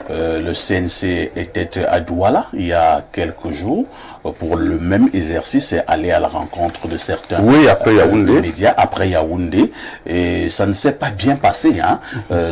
le CNC était à Douala il y a quelques jours pour le même exercice et aller à la rencontre de certains médias après Yaoundé. Et ça ne s'est pas bien passé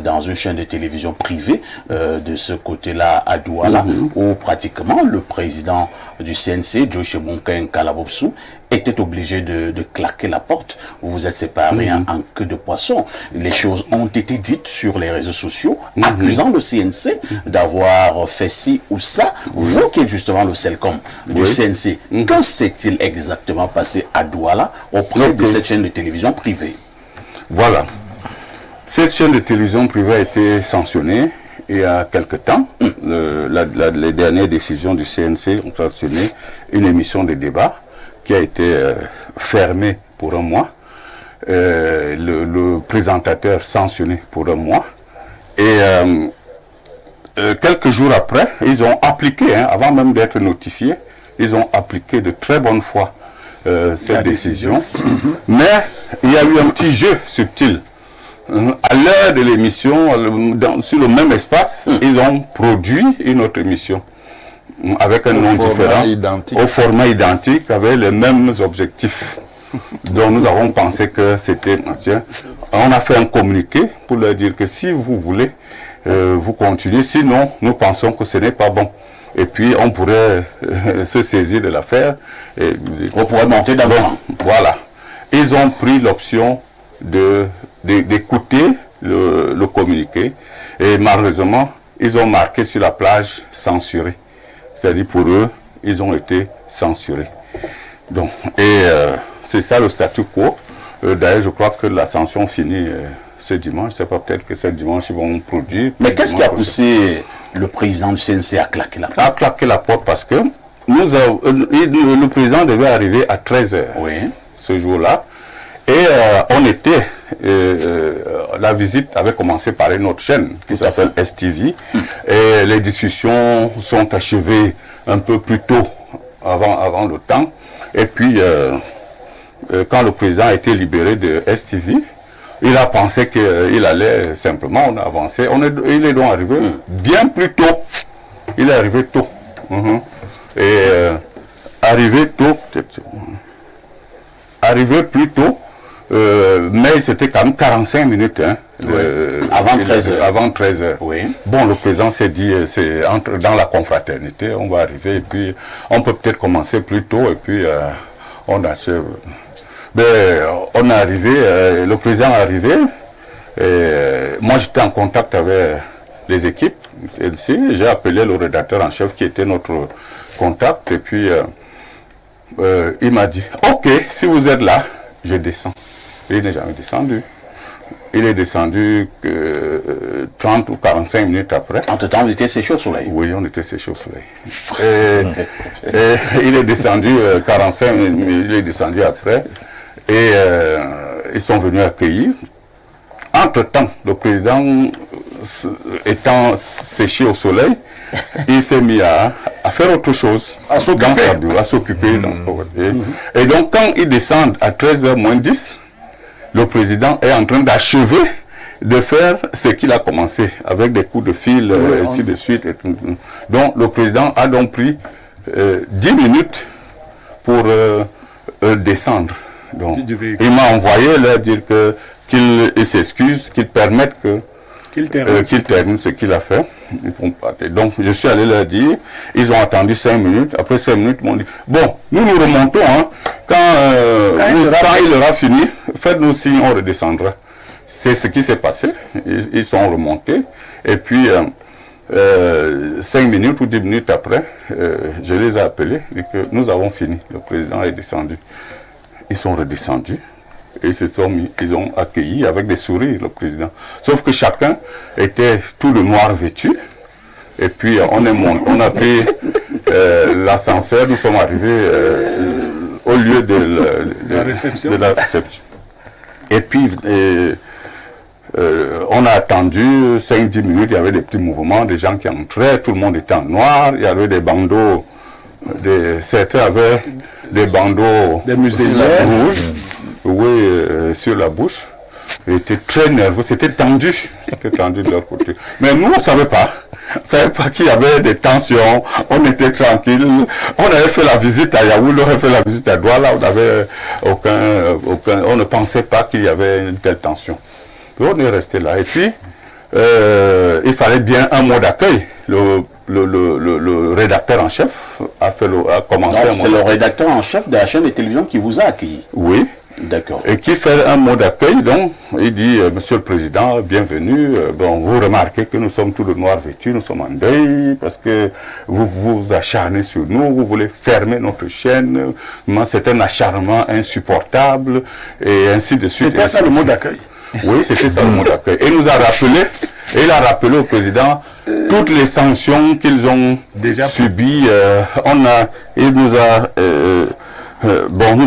dans une chaîne de télévision privée de ce côté-là à Douala, où pratiquement le président du CNC, Joche Bonken Kalabopsou, était obligé de claquer la porte. Vous vous êtes séparés en queue de poisson. Les choses ont été dites sur les réseaux sociaux, accusant le CNC d'avoir fait ci ou ça. Vous qui êtes justement le CELCOM du CNC, que s'est-il exactement passé à Douala auprès de cette chaîne de télévision privée? Voilà. Cette chaîne de télévision privée a été sanctionnée il y a quelque temps. Les dernières décisions du CNC ont sanctionné une émission de débat qui a été fermée pour un mois, le présentateur sanctionné pour un mois, et quelques jours après, ils ont appliqué, avant même d'être notifiés, ils ont appliqué de très bonne foi cette décision. Mais il y a eu un petit jeu subtil. À l'heure de l'émission, sur le même espace, ils ont produit une autre émission avec un nom différent, au format identique, avec les mêmes objectifs. Donc nous avons pensé que c'était... On a fait un communiqué pour leur dire que si vous voulez, vous continuez, sinon nous pensons que ce n'est pas bon. Et puis on pourrait se saisir de l'affaire. On pourrait monter d'abord. Voilà. Ils ont pris l'option d'écouter le communiqué. Et malheureusement, ils ont marqué sur la plage censuré. C'est-à-dire pour eux, ils ont été censurés. Donc, c'est ça le statu quo. D'ailleurs, je crois que la sanction finit ce dimanche. Je ne sais pas, peut-être que ce dimanche, ils vont produire. Mais qu'est-ce qui a poussé le président du CNC à claquer la porte? À claquer la porte parce que le président devait arriver à 13h ce jour-là. Et on était, la visite avait commencé par une autre chaîne qui s'appelle STV. Et les discussions sont achevées un peu plus tôt, avant le temps. Et puis, quand le président a été libéré de STV, il a pensé qu'il allait simplement avancer. Il est donc arrivé bien plus tôt. Il est arrivé tôt. Et arrivé tôt, arrivé plus tôt. Mais c'était quand même 45 minutes avant 13h. Avant 13h. Bon, le président s'est dit, c'est dans la confraternité, on va arriver et puis on peut peut-être commencer plus tôt et puis on achève. On est arrivé, le président est arrivé, et moi j'étais en contact avec les équipes, j'ai appelé le rédacteur en chef qui était notre contact et puis il m'a dit, ok, si vous êtes là, je descends. Il n'est jamais descendu. Il est descendu 30 ou 45 minutes après. Entre-temps, vous étiez séché au soleil? Oui, on était séché au soleil. Et il est descendu 45 minutes, il est descendu après. Et ils sont venus accueillir. Entre-temps, le président étant séché au soleil, il s'est mis à faire autre chose dans sa bureau, à s'occuper. Et donc, quand il descend à 13h moins 10, le président est en train d'achever de faire ce qu'il a commencé, avec des coups de fil, ainsi de suite. Donc, le président a donc pris 10 minutes pour descendre. Donc, il m'a envoyé leur dire qu'il s'excuse, qu'il permette qu'il termine ce qu'il a fait. Donc, je suis allé leur dire, ils ont attendu 5 minutes. Après 5 minutes, ils m'ont dit, bon, nous remontons. Quand il aura fini, faites-nous signe, on redescendra. C'est ce qui s'est passé. Ils sont remontés. Et puis, 5 minutes ou 10 minutes après, je les ai appelés et que nous avons fini. Le président est descendu. Ils sont redescendus. Et ils ont accueilli avec des sourires le président. Sauf que chacun était tout de noir vêtu. Et puis on a pris l'ascenseur, nous sommes arrivés au lieu de la réception. Et puis on a attendu 5-10 minutes, il y avait des petits mouvements, des gens qui entraient, tout le monde était en noir, il y avait des bandeaux, certains avaient des bandeaux des muselines rouges. Sur la bouche. étaient très nerveux, c'était tendu de leur côté. Mais nous, on ne savait pas. On ne savait pas qu'il y avait des tensions, on était tranquille. On avait fait la visite à Yaoundé, on avait fait la visite à Douala, on n'avait on ne pensait pas qu'il y avait une telle tension. Puis on est resté là. Et puis, il fallait bien un mot d'accueil. Le rédacteur en chef a commencé. Donc c'est le rédacteur en chef de la chaîne de télévision qui vous a accueilli. Oui. D'accord. Et qui fait un mot d'accueil, donc il dit Monsieur le Président, bienvenue. Bon, vous remarquez que nous sommes tous de noir vêtus, nous sommes en deuil parce que vous vous acharnez sur nous, vous voulez fermer notre chaîne. C'est un acharnement insupportable et ainsi de suite. C'était ça le mot d'accueil. Oui, c'était ça le mot d'accueil. Et il a rappelé au président toutes les sanctions qu'ils ont déjà subies. Nous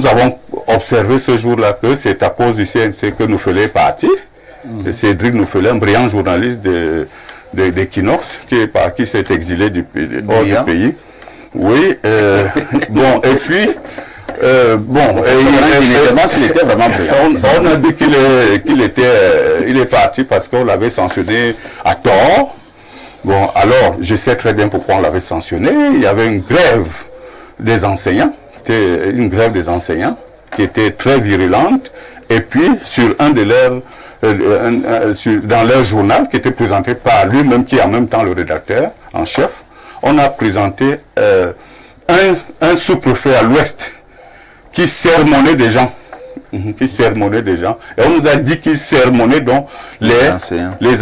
avons observé ce jour-là que c'est à cause du CNC que nous faisait partie. Cédric Noufelet, un brillant journaliste d'Equinox, qui s'est exilé hors du pays. Oui, et puis... il était vraiment brillant. On a dit qu'il est parti parce qu'on l'avait sanctionné à tort. Bon, alors, je sais très bien pourquoi on l'avait sanctionné. Il y avait une grève des enseignants. C'était une grève des enseignants qui était très virulente. Et puis, sur dans leur journal, qui était présenté par lui-même, qui est en même temps le rédacteur en chef, on a présenté un sous-préfet à l'ouest qui sermonnait des gens. Et on nous a dit qu'il sermonnait donc les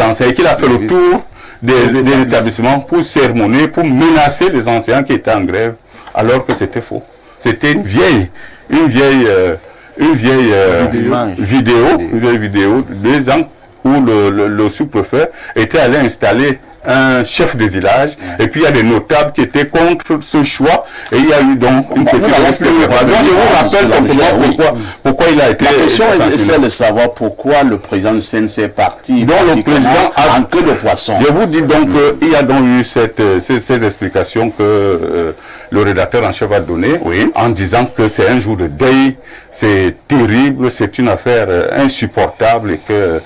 enseignants, qu'il a fait le tour des établissements pour sermonner, pour menacer les enseignants qui étaient en grève, alors que c'était faux. C'était une vieille vidéo 2 ans où le sous-préfet était allé installer un chef de village, et puis il y a des notables qui étaient contre ce choix, et il y a eu donc une petite je vous rappelle simplement pourquoi il a été... La question est celle de savoir pourquoi le président du CNC est parti donc le président en queue de poisson. Je vous dis donc qu'il y a donc eu ces explications que le rédacteur en chef a données, en disant que c'est un jour de deuil, c'est terrible, c'est une affaire insupportable, et que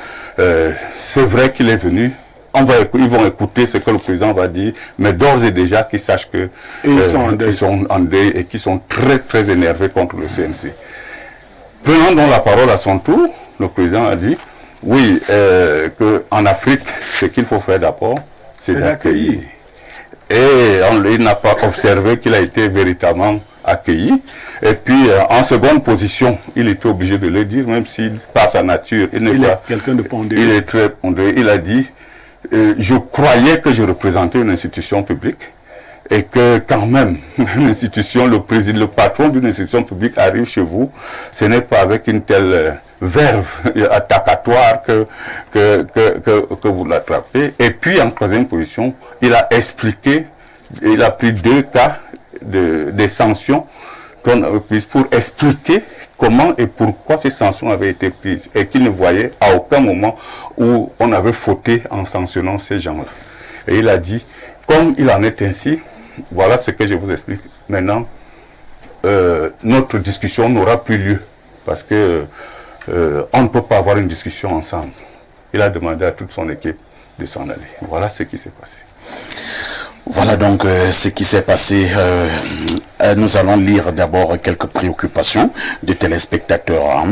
c'est vrai qu'il est venu. Ils vont écouter ce que le président va dire, mais d'ores et déjà qu'ils sachent que ils sont en deuil et qu'ils sont très très énervés contre le CNC. Prenant donc la parole à son tour, le président a dit qu'en Afrique, ce qu'il faut faire d'abord, c'est d'accueillir. Et il n'a pas observé qu'il a été véritablement accueilli. Et puis, en seconde position, il était obligé de le dire, même si par sa nature, il est quelqu'un de pondéré. Il est très pondéré. Il a dit je croyais que je représentais une institution publique et que quand même une institution, le patron d'une institution publique arrive chez vous, ce n'est pas avec une telle verve attakatoire que vous l'attrapez. Et puis en troisième position, il a expliqué, il a pris 2 cas des sanctions qu'on a prises pour expliquer comment et pourquoi ces sanctions avaient été prises, et qu'il ne voyait à aucun moment où on avait fauté en sanctionnant ces gens-là. Et il a dit, comme il en est ainsi, voilà ce que je vous explique. Maintenant, notre discussion n'aura plus lieu, parce que on ne peut pas avoir une discussion ensemble. Il a demandé à toute son équipe de s'en aller. Voilà ce qui s'est passé. Voilà donc ce qui s'est passé. Nous allons lire d'abord quelques préoccupations de téléspectateurs.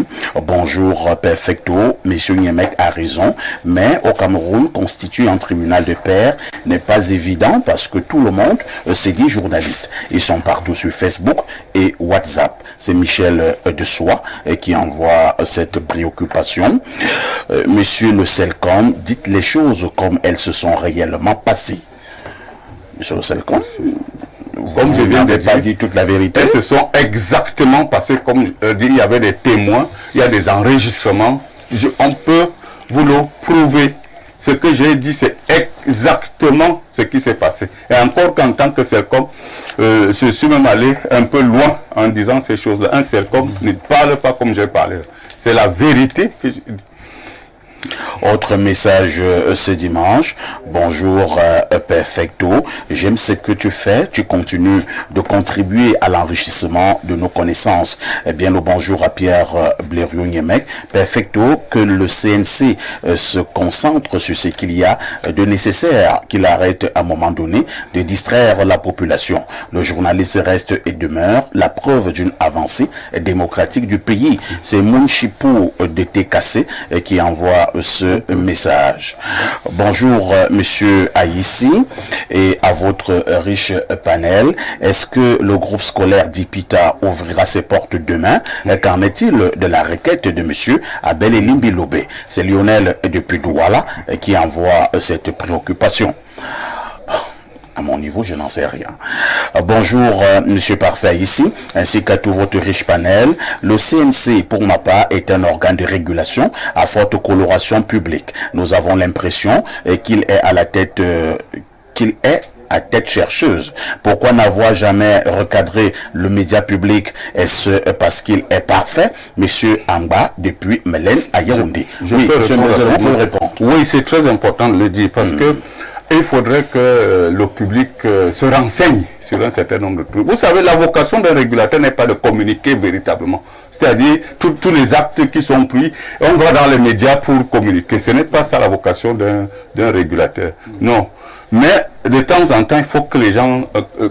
Bonjour Perfecto, Monsieur Niemek a raison, mais au Cameroun, constituer un tribunal de paix n'est pas évident parce que tout le monde s'est dit journaliste. Ils sont partout sur Facebook et WhatsApp. C'est Michel de Soie qui envoie cette préoccupation. Monsieur Le Selcom, dites les choses comme elles se sont réellement passées. Monsieur Le Selcom, comme je viens de pas dit toute la vérité. Elles se sont exactement passées comme dit, il y avait des témoins, il y a des enregistrements. On peut vous le prouver. Ce que j'ai dit, c'est exactement ce qui s'est passé. Et encore qu'en tant que Selcom, je suis même allé un peu loin en disant ces choses-là. Un Selcom ne parle pas comme j'ai parlé. C'est la vérité que j'ai dit. Autre message ce dimanche. Bonjour Perfecto. J'aime ce que tu fais. Tu continues de contribuer à l'enrichissement de nos connaissances. Eh bien, le bonjour à Pierre Blériot-Niemek. Perfecto, que le CNC se concentre sur ce qu'il y a de nécessaire, qu'il arrête à un moment donné de distraire la population. Le journaliste reste et demeure la preuve d'une avancée démocratique du pays. C'est Mounchipou de TKC qui envoie ce message. Bonjour Monsieur Aïssi et à votre riche panel. Est-ce que le groupe scolaire d'Ipita ouvrira ses portes demain? Qu'en est-il de la requête de Monsieur Abel Elimbi Lobé? C'est Lionel depuis Douala qui envoie cette préoccupation. À mon niveau, je n'en sais rien. Bonjour, Monsieur Parfait ici, ainsi qu'à tout votre riche panel. Le CNC, pour ma part, est un organe de régulation à forte coloration publique. Nous avons l'impression qu'il est à la tête, à tête chercheuse. Pourquoi n'avoir jamais recadré le média public? Est-ce parce qu'il est parfait? Monsieur Amba, depuis Mélène à Yaoundé. Oui, peux répondre. Oui, c'est très important de le dire parce que il faudrait que le public se renseigne sur un certain nombre de trucs. Vous savez, la vocation d'un régulateur n'est pas de communiquer véritablement. C'est-à-dire, tous les actes qui sont pris, on va dans les médias pour communiquer. Ce n'est pas ça la vocation d'un régulateur. Non. Mais de temps en temps, il faut que les gens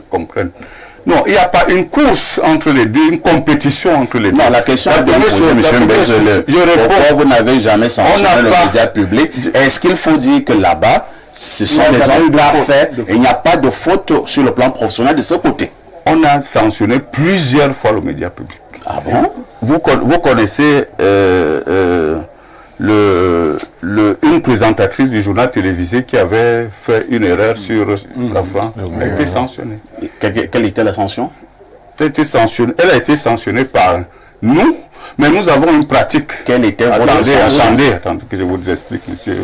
comprennent. Non, il n'y a pas une course entre les deux, une compétition entre les deux. Non, la question est de me poser, M. Mbezele. Pourquoi vous n'avez jamais sanctionné le média public? Est-ce qu'il faut dire que là-bas, ce sont des hommes parfaits et il n'y a pas de faute sur le plan professionnel de ce côté? On a sanctionné plusieurs fois le média public. Ah bon? Vous connaissez une présentatrice du journal télévisé qui avait fait une erreur sur la France. Elle a été sanctionnée. Quelle était la sanction? Elle a été sanctionnée par nous, mais nous avons une pratique. Quelle était votre sanction? Attendez que je vous explique, monsieur.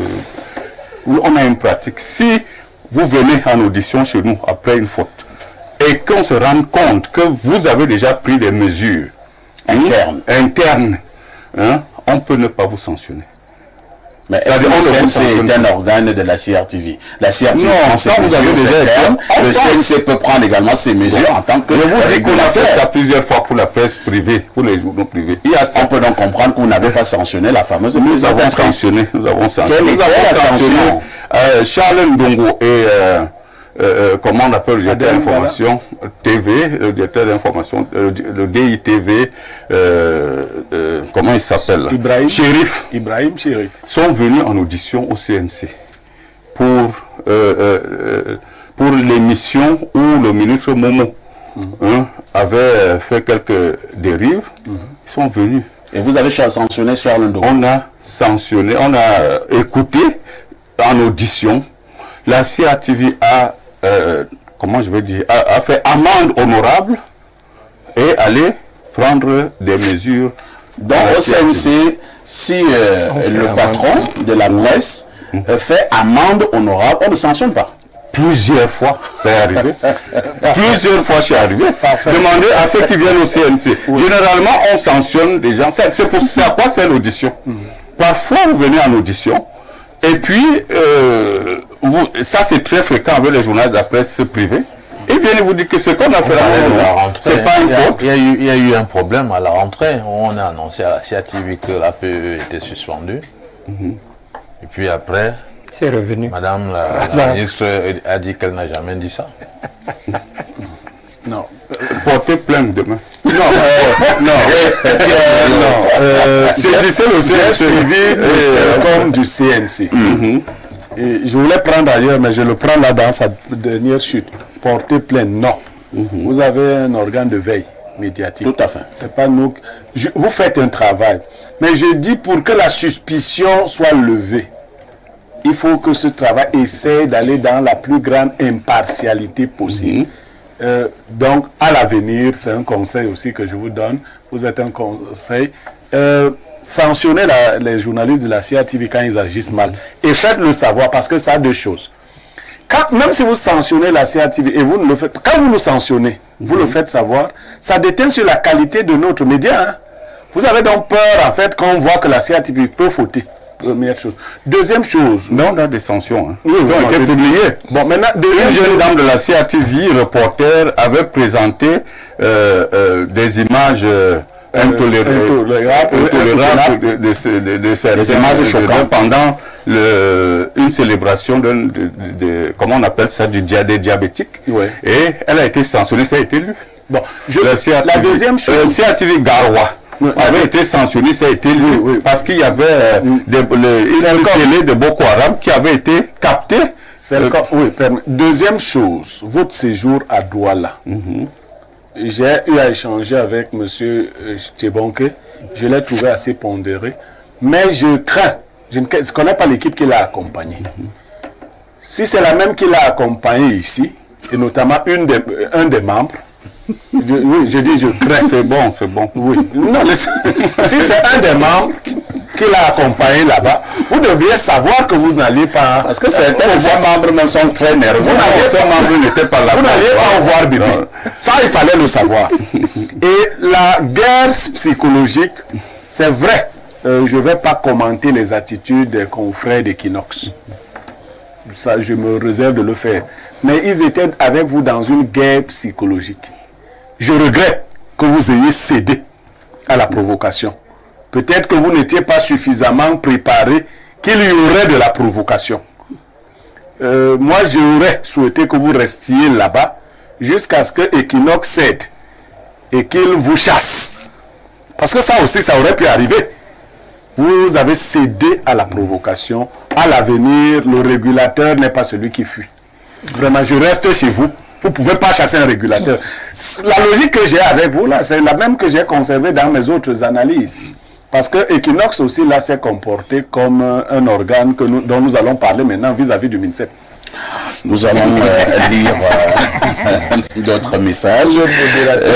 On a une pratique. Si vous venez en audition chez nous après une faute et qu'on se rende compte que vous avez déjà pris des mesures internes, hein, on peut ne pas vous sanctionner. Mais est-ce que le CNC est un organe de la CRTV? La CRTV prend ses mesures internes. Le CNC peut prendre également ses mesures en tant que régulateur. On a fait ça plusieurs fois pour la presse privée, pour les journaux privés. On peut donc comprendre que vous n'avez pas sanctionné la fameuse mesure. Nous avons sanctionné. Quelle était la sanction? Charles Ndongo et comment on appelle le directeur d'information TV, le directeur d'information, le DITV, comment il s'appelle? Ibrahim Chérif sont venus en audition au CNC pour l'émission où le ministre Momo avait fait quelques dérives. Ils sont venus. Et vous avez sanctionné Charles Ndongo? On a sanctionné, on a écouté en audition. La CRTV a a fait amende honorable et aller prendre des mesures. Donc au CNC, si le patron de la presse fait amende honorable, on ne sanctionne pas. Plusieurs fois, c'est arrivé. Plusieurs fois, c'est arrivé. Demandez à ceux qui viennent au CNC. Généralement, on sanctionne des gens. C'est à quoi c'est l'audition. Parfois, vous venez en audition. Et puis, ça c'est très fréquent avec les journalistes de la presse privée. Ils viennent vous dire que ce qu'on a fait c'est pas une faute. Il y a eu un problème à la rentrée. On a annoncé à la CRTV que l'APE était suspendue. Et puis après, c'est revenu. Madame la ministre a dit qu'elle n'a jamais dit ça. Non. Portez plainte demain. Saisissez le CNC comme du CNC. Et je voulais prendre ailleurs, mais je le prends là dans sa dernière chute. Porter plainte, non. Vous avez un organe de veille médiatique. Tout à fait. C'est pas nous. Vous faites un travail. Mais je dis pour que la suspicion soit levée, il faut que ce travail essaie d'aller dans la plus grande impartialité possible. Donc, à l'avenir, c'est un conseil aussi que je vous donne. Vous êtes un conseil. Sanctionnez les journalistes de la CRTV quand ils agissent mal. Et faites-le savoir parce que ça a deux choses. Même si vous sanctionnez la CRTV et vous ne le faites pas, quand vous nous sanctionnez, vous le faites savoir, ça déteint sur la qualité de notre média. Vous avez donc peur, en fait, quand on voit que la CRTV peut fauter. première chose. Deuxième chose. Non, dans des sanctions. Hein. Oui, qui ont été publiées. Bon, maintenant, une jeune dame de la CATV, reporter, avait présenté des images intolérables de certaines images choquantes pendant une célébration comment on appelle ça, des diabétiques. Ouais. Et elle a été sanctionnée, ça a été lu. Bon, la deuxième chose, CATV Garoua avait été sanctionné, ça a été lu, parce qu'il y avait une télé de Boko Haram qui avait été captée. Deuxième chose, votre séjour à Douala. J'ai eu à échanger avec M. Tchebonke, je l'ai trouvé assez pondéré, mais je crains, je ne connais pas l'équipe qui l'a accompagné. Si c'est la même qui l'a accompagné ici, et notamment un des membres, je crains. C'est bon. Oui. Non, si c'est un des membres qui l'a accompagné là-bas, vous devriez savoir que vous n'alliez pas... Parce que certains de ces membres même sont très nerveux. Vous n'alliez pas voir Bibi. Ça, il fallait le savoir. Et la guerre psychologique, c'est vrai, je ne vais pas commenter les attitudes des confrères d'Equinox. Ça, je me réserve de le faire. Mais ils étaient avec vous dans une guerre psychologique. Je regrette que vous ayez cédé à la provocation. Peut-être que vous n'étiez pas suffisamment préparé qu'il y aurait de la provocation. Moi, j'aurais souhaité que vous restiez là-bas jusqu'à ce que Equinox cède et qu'il vous chasse. Parce que ça aussi, ça aurait pu arriver. Vous avez cédé à la provocation. À l'avenir, le régulateur n'est pas celui qui fuit. Vraiment, je reste chez vous. Vous ne pouvez pas chasser un régulateur. La logique que j'ai avec vous, là, c'est la même que j'ai conservée dans mes autres analyses. Parce que Equinox aussi, là, s'est comporté comme un organe dont nous allons parler maintenant vis-à-vis du MINSEP. Nous allons lire d'autres messages.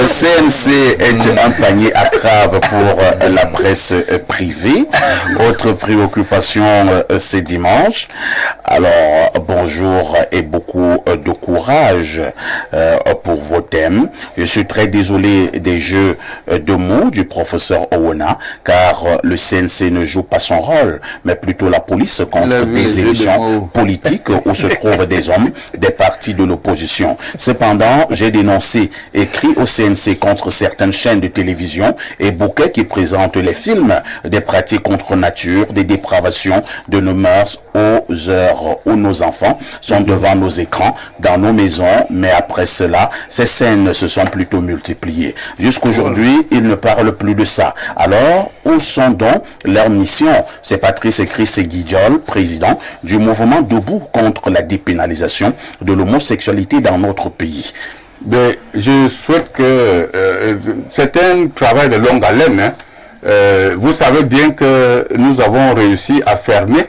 CNC est un panier à crabe pour la presse privée. Autre préoccupation c'est dimanche. Alors, bonjour et beaucoup de courage pour vos thèmes. Je suis très désolé des jeux de mots du professeur Owona, car le CNC ne joue pas son rôle, mais plutôt la police contre des élections politiques où se trouvent des hommes des partis de l'opposition. Cependant, j'ai dénoncé, écrit au CNC contre certaines chaînes de télévision et bouquets qui présentent les films des pratiques contre nature, des dépravations de nos mœurs aux heures où nos enfants sont devant nos écrans, dans nos maisons, mais après cela, ces scènes se sont plutôt multipliées. Jusqu'aujourd'hui, ils ne parlent plus de ça. Alors, où sont donc leurs missions? C'est Patrice Chris Guidjol, président du mouvement Debout contre la dépénalisation de l'homosexualité dans notre pays. Mais je souhaite que c'est un travail de longue haleine. Hein. Vous savez bien que nous avons réussi à fermer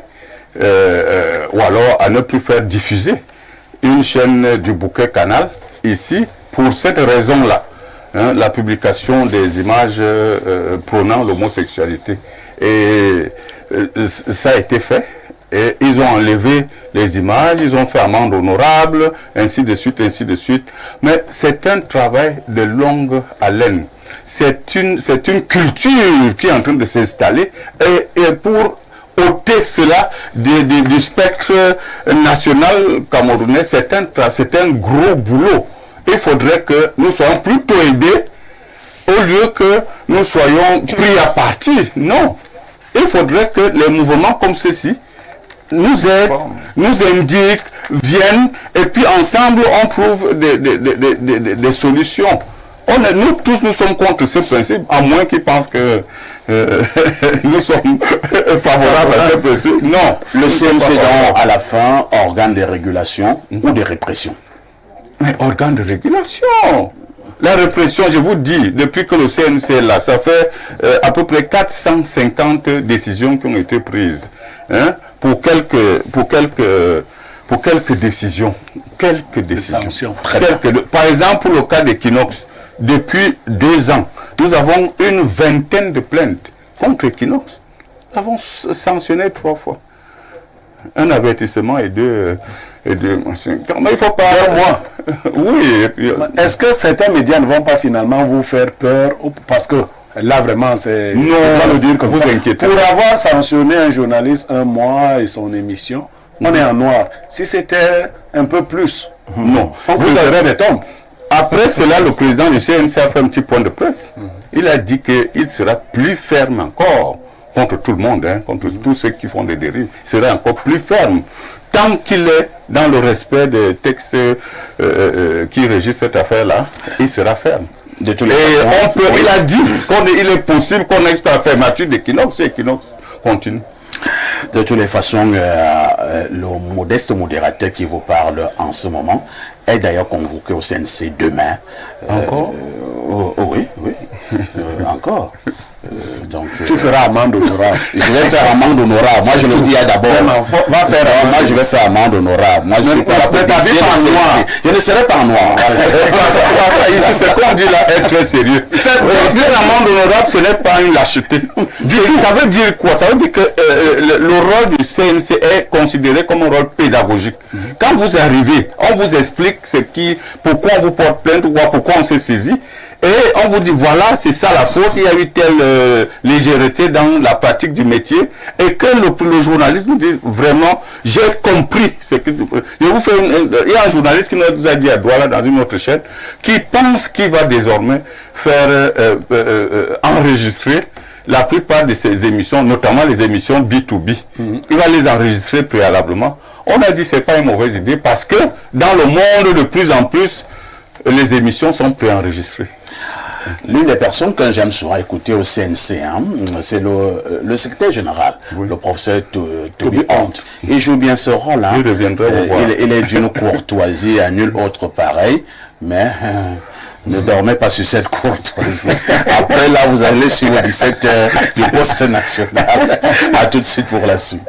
ou alors à ne plus faire diffuser une chaîne du Bouquet Canal ici pour cette raison-là. Hein, la publication des images prônant l'homosexualité. Et ça a été fait. Et ils ont enlevé les images, ils ont fait amende honorable, ainsi de suite, ainsi de suite. Mais c'est un travail de longue haleine. C'est une culture qui est en train de s'installer et pour ôter cela du spectre national camerounais, c'est un gros boulot. Il faudrait que nous soyons plutôt aidés au lieu que nous soyons pris à partie. Non. Il faudrait que les mouvements comme ceci nous aident, nous indiquent, viennent, et puis ensemble on trouve des solutions. Nous tous nous sommes contre ce principe, à moins qu'ils pensent que nous sommes favorables à ce principe. Non. Le CNC donc à la fin, organe de régulation ou de répression? Mais organe de régulation. La répression, je vous dis, depuis que le CNC est là, ça fait à peu près 450 décisions qui ont été prises. Hein, pour quelques décisions. Quelques décisions. Par exemple, le cas d'Equinox, depuis 2 ans, nous avons une vingtaine de plaintes contre Equinox. Nous avons sanctionné 3 fois. Un avertissement et deux. Mais il faut pas. Oui. Est-ce que certains médias ne vont pas finalement vous faire peur? Parce que Là, vraiment, c'est... Non, on va le dire comme vous ça. inquiétez Pour pas. avoir sanctionné un journaliste 1 mois et son émission, on est en noir. Si c'était un peu plus, Non. on vous aurait des tombes. Après cela, le président du CNC a fait un petit point de presse. Il a dit qu'il sera plus ferme encore contre tout le monde, hein, contre tous ceux qui font des dérives. Il sera encore plus ferme. Tant qu'il est dans le respect des textes qui régissent cette affaire-là, il sera ferme. De tous les Et façons, oui. il a dit qu'il est possible qu'on ait cette fermeture d'Equinox et Equinox continue. De toutes les façons, le modeste modérateur qui vous parle en ce moment est d'ailleurs convoqué au CNC demain. Encore Oui, oui. Encore. Donc, Tu feras amende honorable. je vais faire amende honorable. Moi, je le dis d'abord. Va faire Non, moi, je vais faire amende honorable. Moi, je suis pas là pour t'habille défier pas en le noir. CNC. Je ne serai pas en noir. Ici, ce qu'on dit là est très sérieux. Une amende honorable, ce n'est pas une lâcheté. Ça veut dire quoi? Ça veut dire que le rôle du CNC est considéré comme un rôle pédagogique. Quand vous arrivez, on vous explique pourquoi on vous porte plainte ou pourquoi on s'est saisi. Et on vous dit, voilà, c'est ça la faute, il y a eu telle légèreté dans la pratique du métier, et que le journaliste nous dise, vraiment, j'ai compris ce que... il y a un journaliste qui nous a dit à Douala, dans une autre chaîne, qui pense qu'il va désormais faire enregistrer la plupart de ces émissions, notamment les émissions B2B. Il va les enregistrer préalablement. On a dit, c'est pas une mauvaise idée, parce que dans le monde, de plus en plus, les émissions sont préenregistrées. L'une des personnes que j'aime souvent écouter au CNC, hein, c'est le secrétaire général, le professeur Toby Hunt. Il joue bien ce rôle. Hein. Il reviendra vous voir. Il est d'une courtoisie à nul autre pareil, mais ne dormez pas sur cette courtoisie. Après, là, vous allez sur le 17h du poste national. À tout de suite pour la suite.